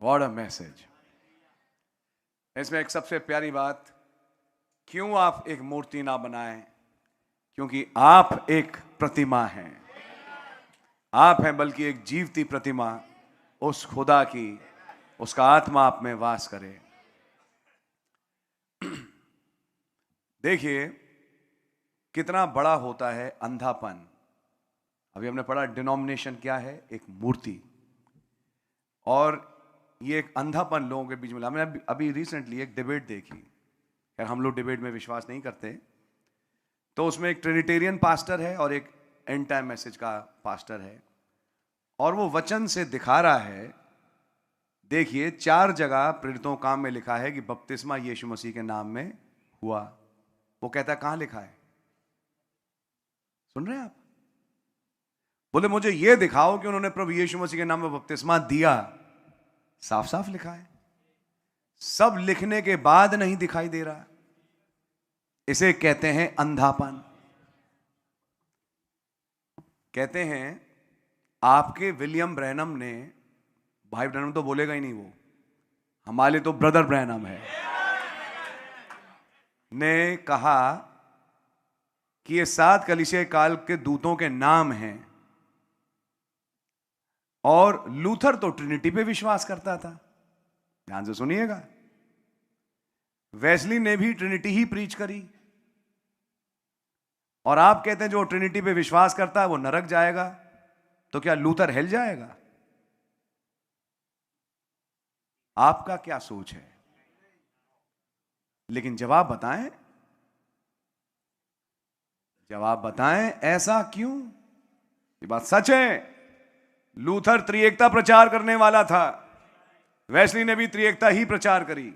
What a message. इसमें एक सबसे प्यारी बात, क्यों आप एक मूर्ति ना बनाएं? क्योंकि आप एक प्रतिमा हैं। आप हैं बल्कि एक जीवती प्रतिमा उस खुदा की, उसका आत्मा आप में वास करे। देखिए कितना बड़ा होता है अंधापन। अभी हमने पढ़ा डिनोमिनेशन क्या है, एक मूर्ति। और ये एक अंधापन लोगों के बीच में। हमने अभी रिसेंटली एक डिबेट देखी। यार हम लोग डिबेट में विश्वास नहीं करते, तो उसमें एक ट्रिनिटेरियन पास्टर है और एक एंड टाइम मैसेज का पास्टर है, और वो वचन से दिखा रहा है। देखिए 4 जगह प्रेरितों काम में लिखा है कि बपतिस्मा यीशु मसीह के नाम में हुआ। वो कहता है कहां लिखा है? सुन रहे हैं आप? बोले मुझे ये दिखाओ कि उन्होंने प्रभु यीशु मसीह के नाम में बपतिस्मा दिया। साफ साफ लिखा है। सब लिखने के बाद नहीं दिखाई दे रहा। इसे कहते हैं अंधापन। कहते हैं आपके विलियम ब्रैनम ने, भाई ब्रैनम तो बोलेगा ही नहीं, वो हमारे लिए तो ब्रदर ब्रैनम है, ने कहा कि ये 7 कलीसिया काल के दूतों के नाम हैं। और लूथर तो ट्रिनिटी पे विश्वास करता था। ध्यान से सुनिएगा। वेस्ली ने भी ट्रिनिटी ही प्रीच करी। और आप कहते हैं जो ट्रिनिटी पे विश्वास करता है वो नरक जाएगा, तो क्या लूथर हेल जाएगा? आपका क्या सोच है? लेकिन जवाब बताएं, जवाब बताएं, ऐसा क्यों? ये बात सच है। लूथर त्रिएकता प्रचार करने वाला था। वेस्ली ने भी त्रिएकता ही प्रचार करी।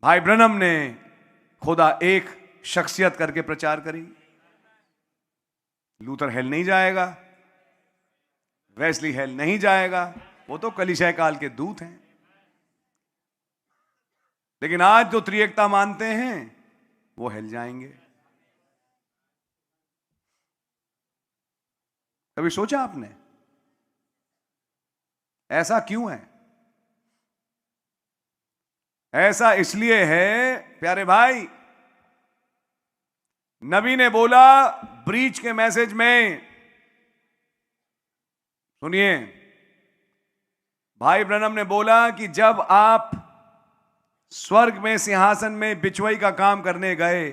भाई ब्रनम ने खुदा एक शख्सियत करके प्रचार करी। लूथर हेल नहीं जाएगा, वेस्ली हेल नहीं जाएगा, वो तो कलीसिया काल के दूत हैं। लेकिन आज जो त्रिएकता मानते हैं वो हेल जाएंगे। कभी सोचा आपने ऐसा क्यों है? ऐसा इसलिए है प्यारे भाई, नबी ने बोला ब्रीच के मैसेज में, सुनिए, भाई ब्रनम ने बोला कि जब आप स्वर्ग में सिंहासन में बिचवाई का काम करने गए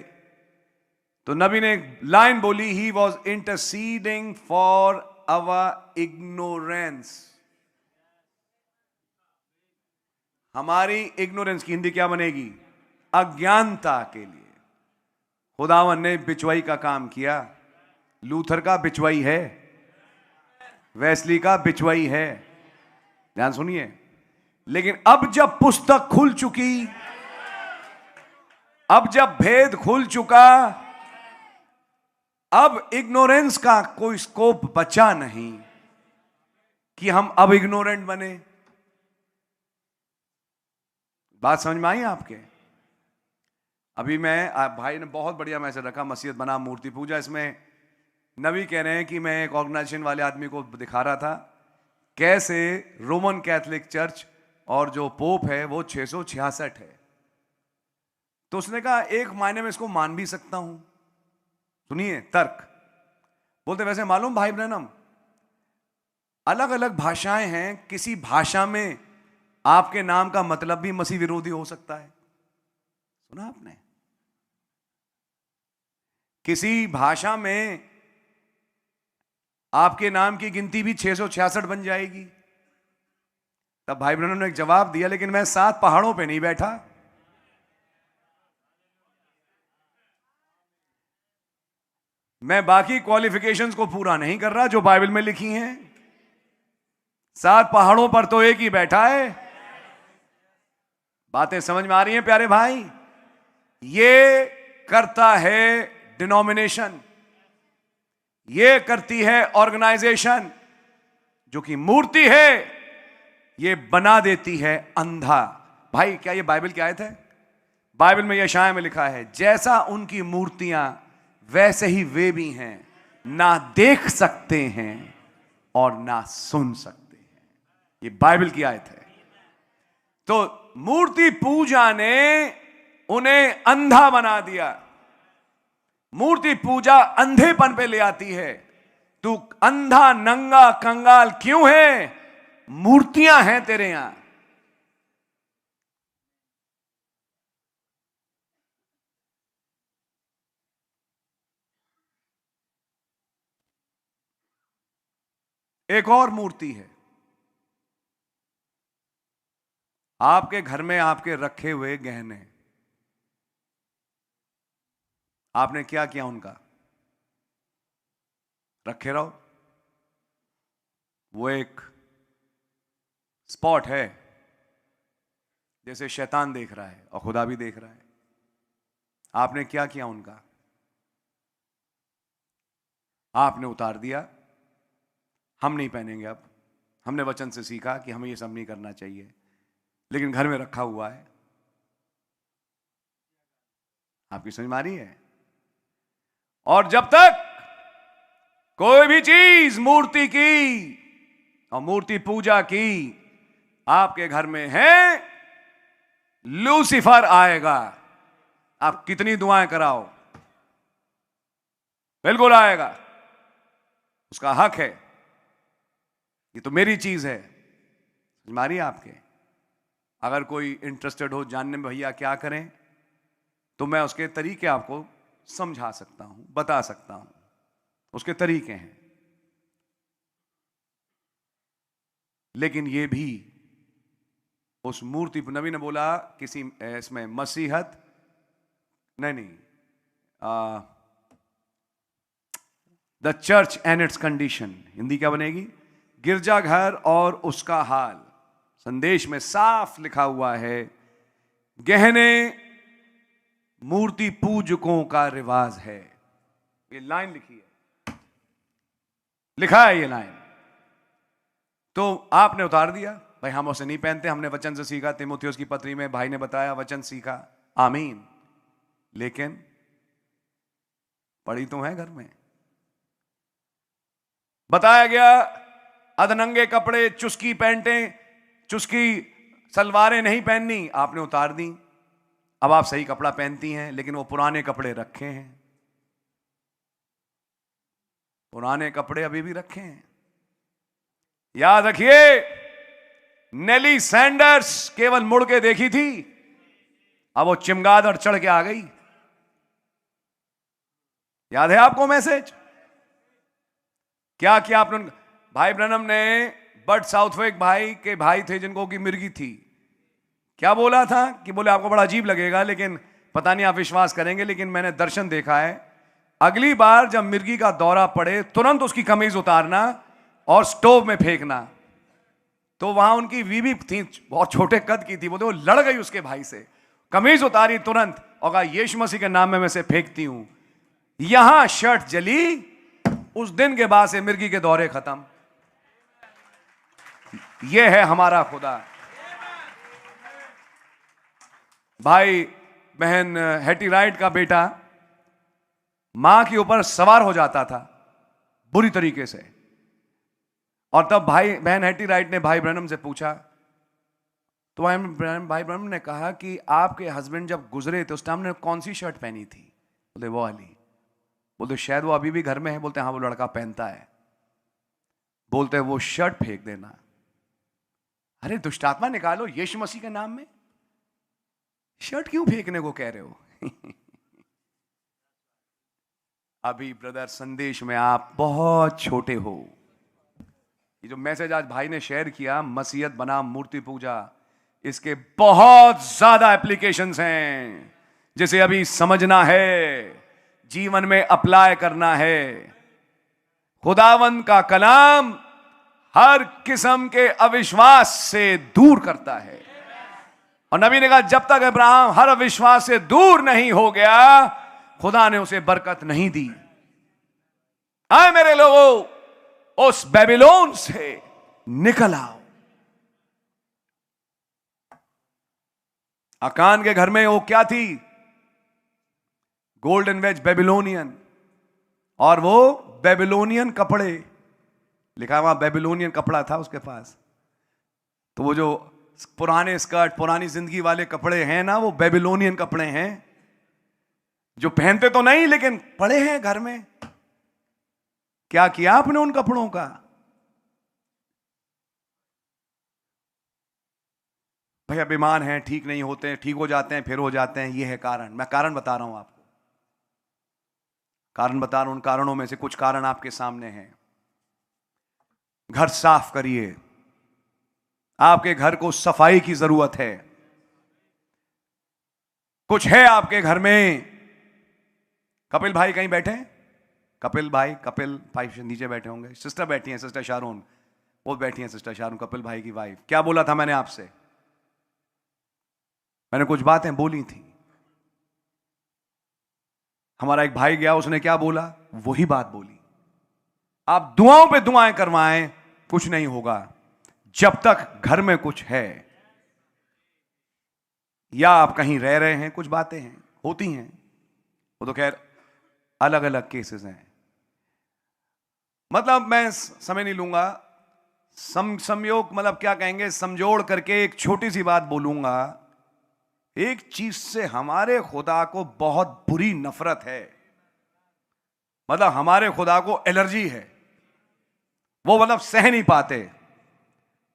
तो नबी ने लाइन बोली, he was interceding for our ignorance. हमारी इग्नोरेंस की हिंदी क्या बनेगी? अज्ञानता के लिए खुदावन ने बिचवाई का काम किया। लूथर का बिचवाई है, वेस्ली का बिचवाई है। ध्यान सुनिए। लेकिन अब जब पुस्तक खुल चुकी, अब जब भेद खुल चुका, अब इग्नोरेंस का कोई स्कोप बचा नहीं कि हम अब इग्नोरेंट बने। बात समझ में आई आपके? अभी भाई ने बहुत बढ़िया मैसेज रखा, मस्जिद बना मूर्ति पूजा। इसमें नबी कह रहे हैं कि मैं एक ऑर्गेनाइजेशन वाले आदमी को दिखा रहा था कैसे रोमन कैथोलिक चर्च और जो पोप है वो 666 है। तो उसने कहा एक मायने में इसको मान भी सकता हूं। सुनिए तर्क। बोलते वैसे मालूम भाई ब्रैनम, अलग अलग भाषाएं हैं, किसी भाषा में आपके नाम का मतलब भी मसीह विरोधी हो सकता है। सुना आपने? किसी भाषा में आपके नाम की गिनती भी 666 बन जाएगी। तब भाई ब्रैनम ने एक जवाब दिया, लेकिन मैं 7 पहाड़ों पे नहीं बैठा। मैं बाकी क्वालिफिकेशंस को पूरा नहीं कर रहा जो बाइबल में लिखी हैं। 7 पहाड़ों पर तो एक ही बैठा है। बातें समझ में आ रही हैं प्यारे भाई? ये करता है डिनोमिनेशन, ये करती है ऑर्गेनाइजेशन। जो कि मूर्ति है ये बना देती है अंधा। भाई क्या ये बाइबल की आयत है? बाइबल में यशाया में लिखा है, जैसा उनकी मूर्तियां वैसे ही वे भी हैं, ना देख सकते हैं और ना सुन सकते हैं। ये बाइबल की आयत है। तो मूर्ति पूजा ने उन्हें अंधा बना दिया। मूर्ति पूजा अंधेपन पे ले आती है। तू अंधा, नंगा, कंगाल क्यों है? मूर्तियां हैं तेरे यहां। एक और मूर्ति है आपके घर में, आपके रखे हुए गहने। आपने क्या किया? उनका रखे रहो। वो एक स्पॉट है जैसे शैतान देख रहा है और खुदा भी देख रहा है। आपने क्या किया? उनका आपने उतार दिया। हम नहीं पहनेंगे अब। हमने वचन से सीखा कि हमें ये सब नहीं करना चाहिए, लेकिन घर में रखा हुआ है। आपकी समझ में आ रही है? और जब तक कोई भी चीज मूर्ति की और मूर्ति पूजा की आपके घर में है, लूसीफर आएगा। आप कितनी दुआएं कराओ, बिल्कुल आएगा। उसका हक है। ये तो मेरी चीज है। समझ में आ रही है आपके? अगर कोई इंटरेस्टेड हो जानने में भैया क्या करें, तो मैं उसके तरीके आपको समझा सकता हूं, बता सकता हूं। उसके तरीके हैं। लेकिन ये भी उस मूर्ति, नबी ने बोला किसी इसमें मसीहत नहीं, the church and it's condition. Hindi क्या बनेगी? गिरजाघर और उसका हाल। संदेश में साफ लिखा हुआ है, गहने मूर्ति पूजकों का रिवाज है। ये लाइन लिखी है, लिखा है ये लाइन। तो आपने उतार दिया। भाई हम उसे नहीं पहनते, हमने वचन से सीखा। तीमुथियुस की पत्री में भाई ने बताया, वचन सीखा, आमीन। लेकिन पड़ी तो है घर में। बताया गया अधनंगे कपड़े, चुस्की पैंटें, चुस्की सलवारें नहीं पहननी, आपने उतार दी। अब आप सही कपड़ा पहनती हैं, लेकिन वो पुराने कपड़े रखे हैं। पुराने कपड़े अभी भी रखे हैं। याद रखिए, नेली सैंडर्स केवल मुड़ के देखी थी, अब वो चिमगादड़ चढ़ के आ गई। याद है आपको मैसेज? क्या किया आपने? भाई ब्रनम ने बट साउथवेक भाई के भाई थे जिनको की मिर्गी थी। क्या बोला था कि बोले आपको बड़ा अजीब लगेगा, लेकिन पता नहीं आप विश्वास करेंगे, लेकिन मैंने दर्शन देखा है। अगली बार जब मिर्गी का दौरा पड़े, तुरंत उसकी कमीज उतारना और स्टोव में फेंकना। तो वहां उनकी बीवी थी, बहुत छोटे कद की थी, बोले वो लड़ गई उसके भाई से, कमीज उतारी तुरंत और कहा यीशु मसीह के नाम में मैं से फेंकती हूं। यहां शर्ट जली। उस दिन के बाद से मिर्गी के दौरे खत्म। यह है हमारा खुदा। भाई बहन हेटी राइट का बेटा मां के ऊपर सवार हो जाता था बुरी तरीके से, और तब भाई बहन हेटी राइट ने भाई ब्रनम से पूछा, तो भाई ब्रनम ने कहा कि आपके हस्बैंड जब गुजरे थे उस टाइम ने कौन सी शर्ट पहनी थी? बोले वो वाली। बोलते शायद वो अभी भी घर में है। बोलते हाँ वो लड़का पहनता है। बोलते वो शर्ट फेंक देना। अरे दुष्टात्मा निकालो यीशु मसीह के नाम में, शर्ट क्यों फेंकने को कह रहे हो? अभी ब्रदर संदेश में आप बहुत छोटे हो। ये जो मैसेज आज भाई ने शेयर किया, मसीहत बनाम मूर्ति पूजा, इसके बहुत ज्यादा एप्लीकेशंस हैं जिसे अभी समझना है, जीवन में अप्लाई करना है। खुदावंद का कलाम हर किस्म के अविश्वास से दूर करता है। और नबी ने कहा जब तक अब्राहम हर अविश्वास से दूर नहीं हो गया, खुदा ने उसे बरकत नहीं दी। आए मेरे लोगों, उस बेबीलोन से निकल आओ। अकान के घर में वो क्या थी? गोल्डन वेज बेबीलोनियन, और वो बेबीलोनियन कपड़े, लिखा वहां बेबीलोनियन कपड़ा था उसके पास। तो वो जो पुराने स्कर्ट, पुरानी जिंदगी वाले कपड़े हैं ना, वो बेबीलोनियन कपड़े हैं, जो पहनते तो नहीं लेकिन पड़े हैं घर में। क्या किया आपने उन कपड़ों का? भैया बीमार हैं, ठीक नहीं होते हैं, ठीक हो जाते हैं, फिर हो जाते हैं। ये है कारण। मैं कारण बता रहा हूं आपको, कारण बता रहा हूं। उन कारणों में से कुछ कारण आपके सामने हैं। घर साफ करिए। आपके घर को सफाई की जरूरत है। कुछ है आपके घर में। कपिल भाई कहीं बैठे हैं? कपिल भाई नीचे बैठे होंगे। सिस्टर बैठी हैं, सिस्टर शारून, वो बैठी हैं सिस्टर शारून, कपिल भाई की वाइफ। क्या बोला था मैंने आपसे? मैंने कुछ बातें बोली थी। हमारा एक भाई गया, उसने क्या बोला? वही बात बोली। आप दुआओं पे दुआएं करवाएं, कुछ नहीं होगा जब तक घर में कुछ है। या आप कहीं रह रहे हैं, कुछ बातें हैं, होती हैं, वो तो खैर अलग अलग केसेस हैं। मतलब मैं समय नहीं लूंगा। संयोग मतलब क्या कहेंगे, समझोड़ करके एक छोटी सी बात बोलूंगा। एक चीज से हमारे खुदा को बहुत बुरी नफरत है। मतलब हमारे खुदा को एलर्जी है, वो मतलब सह नहीं पाते।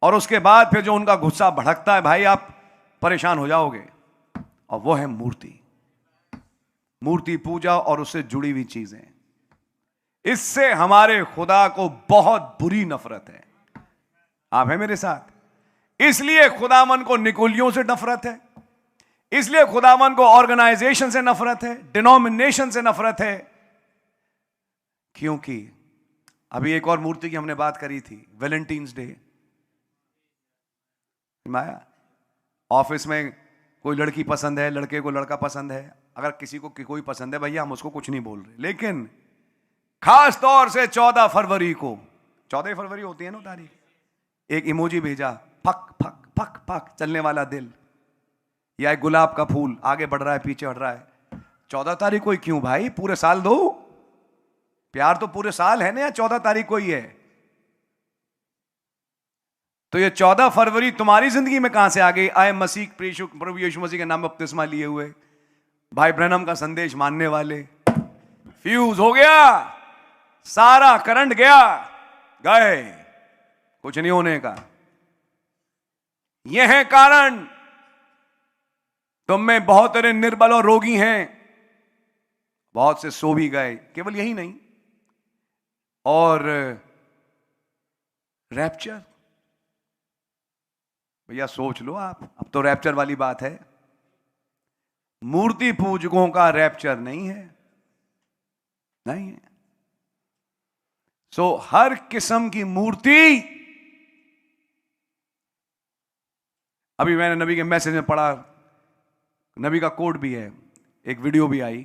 और उसके बाद फिर जो उनका गुस्सा भड़कता है, भाई आप परेशान हो जाओगे। और वो है मूर्ति, मूर्ति पूजा और उससे जुड़ी हुई चीजें। इससे हमारे खुदा को बहुत बुरी नफरत है। आप हैं मेरे साथ? इसलिए खुदावन को निकोलियों से नफरत है, इसलिए खुदावन को ऑर्गेनाइजेशन से नफरत है, डिनोमिनेशन से नफरत है। क्योंकि अभी एक और मूर्ति की हमने बात करी थी, वैलेंटाइंस डे। माया ऑफिस में कोई लड़की पसंद है, लड़के को लड़का पसंद है, अगर किसी को कोई पसंद है भैया, हम उसको कुछ नहीं बोल रहे। लेकिन खास तौर से 14 फरवरी को, 14 फरवरी होती है ना तारीख, एक इमोजी भेजा, फक फक फक फक चलने वाला दिल, या एक गुलाब का फूल आगे बढ़ रहा है पीछे हट रहा है। 14 तारीख को ही क्यों भाई? पूरे साल दो प्यार, तो पूरे साल है ना, या 14 तारीख को ही है? तो ये 14 फरवरी तुम्हारी जिंदगी में कहां से आ गई? आए मसीह प्रभु यीशु मसीह के नाम में बपतिस्मा लिए हुए, भाई ब्रैनम का संदेश मानने वाले, फ्यूज हो गया, सारा करंट गया, गए, कुछ नहीं होने का। यह है कारण। तुम में बहुत सारे निर्बल और रोगी हैं, बहुत से सो भी गए। केवल यही नहीं, और रैप्चर, भैया सोच लो आप, अब तो रैप्चर वाली बात है। मूर्ति पूजकों का रैप्चर नहीं है, नहीं है। सो हर किस्म की मूर्ति, अभी मैंने नबी के मैसेज में पढ़ा, नबी का कोड भी है, एक वीडियो भी आई,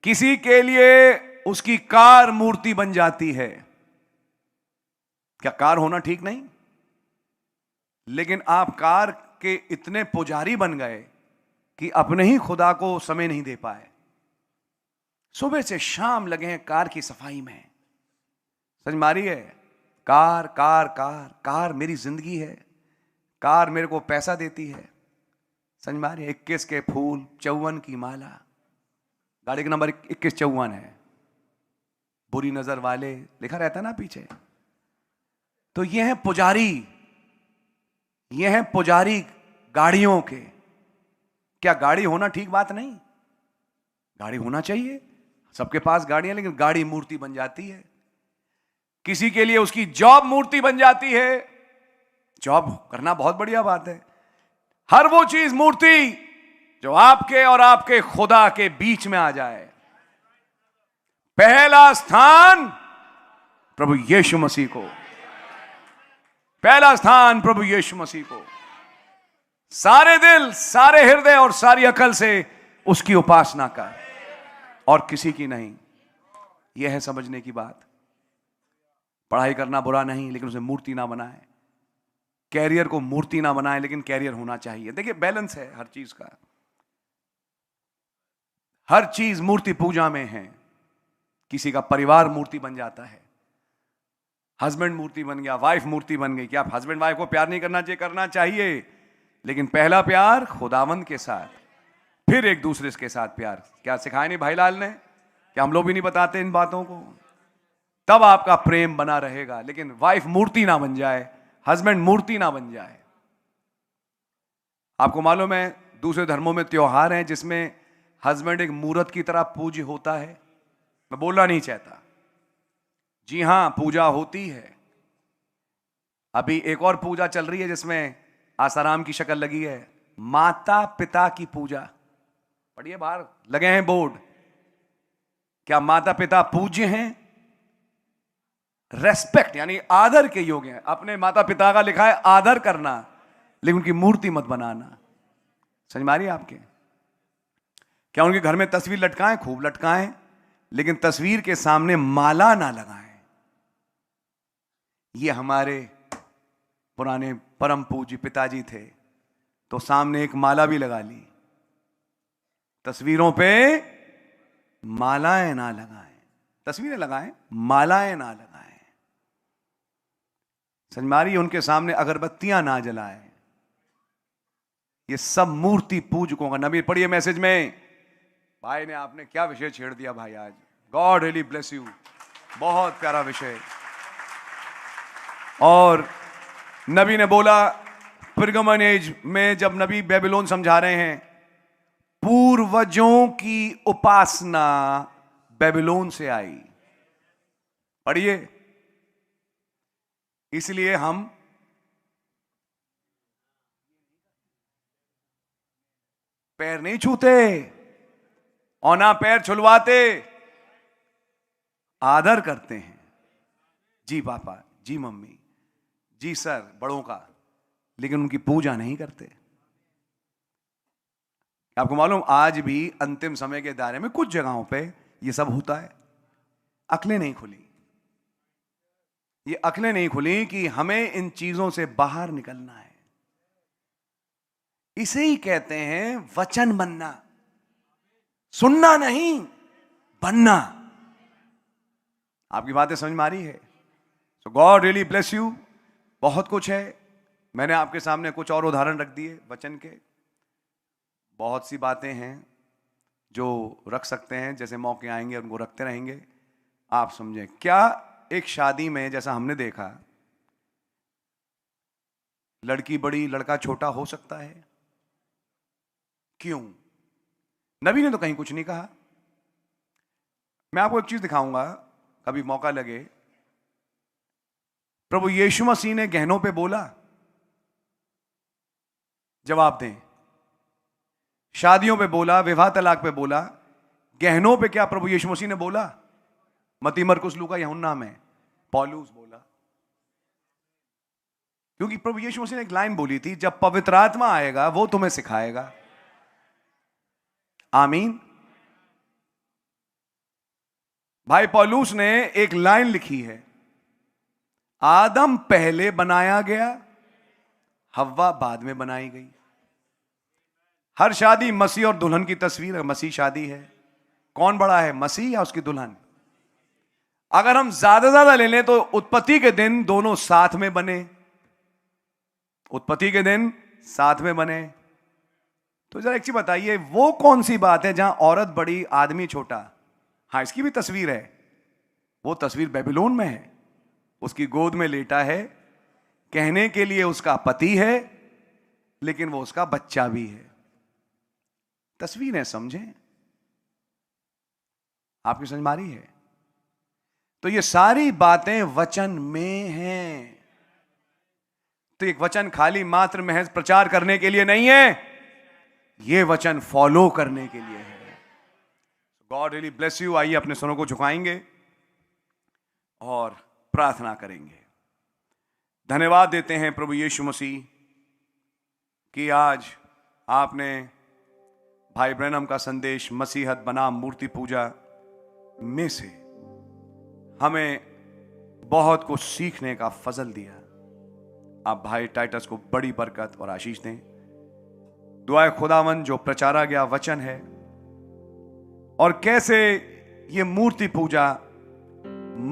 किसी के लिए उसकी कार मूर्ति बन जाती है। क्या कार होना ठीक नहीं? लेकिन आप कार के इतने पुजारी बन गए कि अपने ही खुदा को समय नहीं दे पाए। सुबह से शाम लगे हैं कार की सफाई में। समझ मारी है? कार कार कार कार मेरी जिंदगी है, कार मेरे को पैसा देती है। समझ मारी? 21 के फूल, 54 की माला, गाड़ी का नंबर 2154 है, बुरी नजर वाले लिखा रहता ना पीछे। तो ये है पुजारी, ये है पुजारी गाड़ियों के। क्या गाड़ी होना ठीक बात नहीं? गाड़ी होना चाहिए, सबके पास गाड़ियां, लेकिन गाड़ी मूर्ति बन जाती है। किसी के लिए उसकी जॉब मूर्ति बन जाती है। जॉब करना बहुत बढ़िया बात है। हर वो चीज मूर्ति जो आपके और आपके खुदा के बीच में आ जाए। पहला स्थान प्रभु यीशु मसीह को, पहला स्थान प्रभु यीशु मसीह को। सारे दिल, सारे हृदय और सारी अकल से उसकी उपासना कर, और किसी की नहीं। यह है समझने की बात। पढ़ाई करना बुरा नहीं, लेकिन उसे मूर्ति ना बनाए। कैरियर को मूर्ति ना बनाए, लेकिन कैरियर होना चाहिए। देखिए बैलेंस है हर चीज का। हर चीज मूर्ति पूजा में है। किसी का परिवार मूर्ति बन जाता है, हस्बैंड मूर्ति बन गया, वाइफ मूर्ति बन गई। क्या हस्बैंड वाइफ को प्यार नहीं करना चाहिए? करना चाहिए, लेकिन पहला प्यार खुदावंद के साथ, फिर एक दूसरे के साथ प्यार। क्या सिखाया नहीं भाई लाल ने? क्या हम लोग भी नहीं बताते इन बातों को? तब आपका प्रेम बना रहेगा। लेकिन वाइफ मूर्ति ना बन जाए, हस्बैंड मूर्ति ना बन जाए। आपको मालूम है दूसरे धर्मों में त्योहार हैं जिसमें हस्बैंड एक मूर्त की तरह पूज्य होता है। मैं बोलना नहीं चाहता, जी हां पूजा होती है। अभी एक और पूजा चल रही है जिसमें आसाराम की शक्ल लगी है, माता पिता की पूजा। पढ़िए, बाहर लगे हैं बोर्ड। क्या माता पिता पूज्य हैं? रेस्पेक्ट यानी आदर के योग्य हैं। अपने माता पिता का लिखा है आदर करना, लेकिन उनकी मूर्ति मत बनाना। समझ मारिए आपके? क्या उनके घर में तस्वीर लटकाएं? खूब लटकाएं, लेकिन तस्वीर के सामने माला ना लगाएं। ये हमारे पुराने परम पूज्य पिताजी थे, तो सामने एक माला भी लगा ली। तस्वीरों पे मालाएं ना लगाएं, तस्वीरें लगाएं, मालाएं ना लगाएं। समझ मारिए? उनके सामने अगरबत्तियां ना जलाएं। ये सब मूर्ति पूजकों का। नबी पढ़िए मैसेज में। भाई ने आपने क्या विषय छेड़ दिया भाई आज। God really bless you. बहुत प्यारा विषय। और नबी ने बोला पिरगमन एज में, जब नबी बेबीलोन समझा रहे हैं, पूर्वजों की उपासना बेबीलोन से आई। पढ़िए। इसलिए हम पैर नहीं छूते और ना पैर छुलवाते, आदर करते हैं। जी पापा, जी मम्मी, जी सर, बड़ों का, लेकिन उनकी पूजा नहीं करते। आपको मालूम आज भी अंतिम समय के दायरे में कुछ जगहों पे ये सब होता है। अक्लें नहीं खुली, ये अक्लें नहीं खुली कि हमें इन चीजों से बाहर निकलना है। इसे ही कहते हैं वचन बनना। सुनना नहीं, बनना। आपकी बातें समझ में आ रही है? सो गॉड रियली ब्लेस यू। बहुत कुछ है। मैंने आपके सामने कुछ और उदाहरण रख दिए वचन के। बहुत सी बातें हैं जो रख सकते हैं, जैसे मौके आएंगे उनको रखते रहेंगे। आप समझें क्या? एक शादी में जैसा हमने देखा, लड़की बड़ी लड़का छोटा हो सकता है। क्यों? नबी ने तो कहीं कुछ नहीं कहा। मैं आपको एक चीज दिखाऊंगा, कभी मौका लगे। प्रभु यीशु मसीह ने गहनों पे बोला? जवाब दें। शादियों पे बोला, विवाह तलाक पे बोला, गहनों पे क्या प्रभु यीशु मसीह ने बोला? मती, मरकुस, लूका, यूहन्ना में पौलुस बोला। क्योंकि प्रभु यीशु मसीह ने एक लाइन बोली थी, जब पवित्र आत्मा आएगा वो तुम्हें सिखाएगा। आमीन। भाई पौलुस ने एक लाइन लिखी है, आदम पहले बनाया गया, हव्वा बाद में बनाई गई। हर शादी मसीह और दुल्हन की तस्वीर है। मसीह शादी है। कौन बड़ा है, मसीह या उसकी दुल्हन? अगर हम ज्यादा ले लें तो उत्पत्ति के दिन दोनों साथ में बने। उत्पत्ति के दिन साथ में बने। तो जरा एक चीज बताइए, वो कौन सी बात है जहां औरत बड़ी आदमी छोटा? हाँ, इसकी भी तस्वीर है। वो तस्वीर बेबीलोन में है। उसकी गोद में लेटा है, कहने के लिए उसका पति है, लेकिन वो उसका बच्चा भी है। तस्वीर है, समझें? आपकी समझ में आ रही है? तो ये सारी बातें वचन में हैं। तो एक वचन खाली मात्र महज प्रचार करने के लिए नहीं है, ये वचन फॉलो करने के लिए है। God really bless you. आइए अपने सरों को झुकाएंगे और प्रार्थना करेंगे। धन्यवाद देते हैं प्रभु यीशु मसीह कि आज आपने भाई ब्रैनम का संदेश मसीहत बनाम मूर्ति पूजा में से हमें बहुत कुछ सीखने का फजल दिया। आप भाई टाइटस को बड़ी बरकत और आशीष दें। दुआए खुदावन जो प्रचारा गया वचन है और कैसे ये मूर्ति पूजा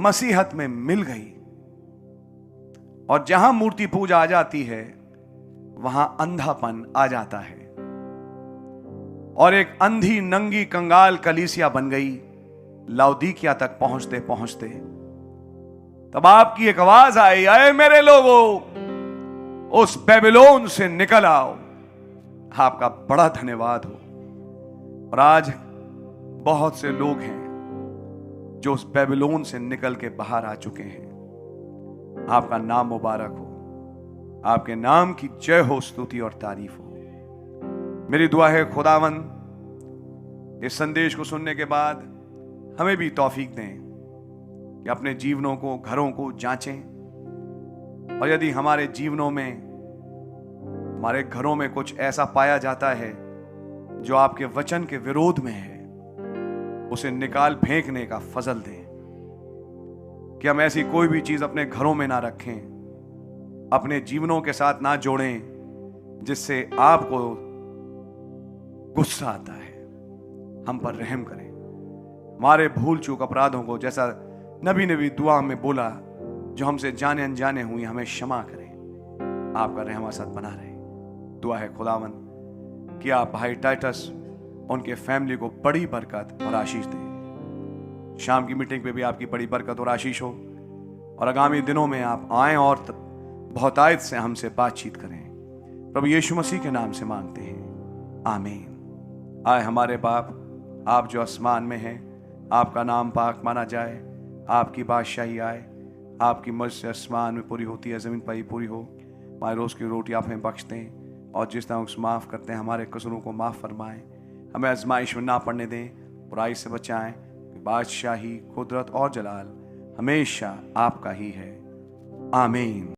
मसीहत में मिल गई, और जहां मूर्ति पूजा आ जाती है वहां अंधापन आ जाता है, और एक अंधी नंगी कंगाल कलीसिया बन गई। लाउदीकिया तक पहुंचते पहुंचते तब आपकी एक आवाज आई, अरे मेरे लोगों, उस बेबीलोन से निकल आओ। आपका बड़ा धन्यवाद हो। और आज बहुत से लोग हैं जो उस बेबीलोन से निकल के बाहर आ चुके हैं। आपका नाम मुबारक हो, आपके नाम की जय हो, स्तुति और तारीफ हो। मेरी दुआ है खुदावंद इस संदेश को सुनने के बाद हमें भी तौफीक दें कि अपने जीवनों को, घरों को जांचें, और यदि हमारे जीवनों में, हमारे घरों में कुछ ऐसा पाया जाता है जो आपके वचन के विरोध में है, उसे निकाल फेंकने का फजल दें कि हम ऐसी कोई भी चीज अपने घरों में ना रखें, अपने जीवनों के साथ ना जोड़ें जिससे आपको गुस्सा आता है। हम पर रहम करें, हमारे भूल चूक अपराधों को, जैसा नबी ने भी दुआ में बोला, जो हमसे जाने अनजाने हुई, हमें क्षमा करें। आपका रहम असद बना रहे। दुआ है खुदावंद कि आप भाई टाइटस, उनके फैमिली को बड़ी बरकत और आशीष दें। शाम की मीटिंग पे भी आपकी बड़ी बरकत और आशीष हो, और आगामी दिनों में आप आएं और बहुतायत से हमसे बातचीत करें। प्रभु यीशु मसीह के नाम से मांगते हैं, आमीन। आए हमारे बाप, आप जो आसमान में हैं, आपका नाम पाक माना जाए, आपकी बादशाही आए, आपकी मर्जी आसमान में पूरी होती है, जमीन पर ही पूरी हो। हमारे रोज की रोटी आप हमें बख्श दें, और जिस तरह उसे माफ़ करते हैं हमारे कसूरों को माफ़ फरमाएं। हमें आजमाइश में ना पड़ने दें, बुराई से बचाएं। बादशाही, कुदरत और जलाल हमेशा आपका ही है, आमीन।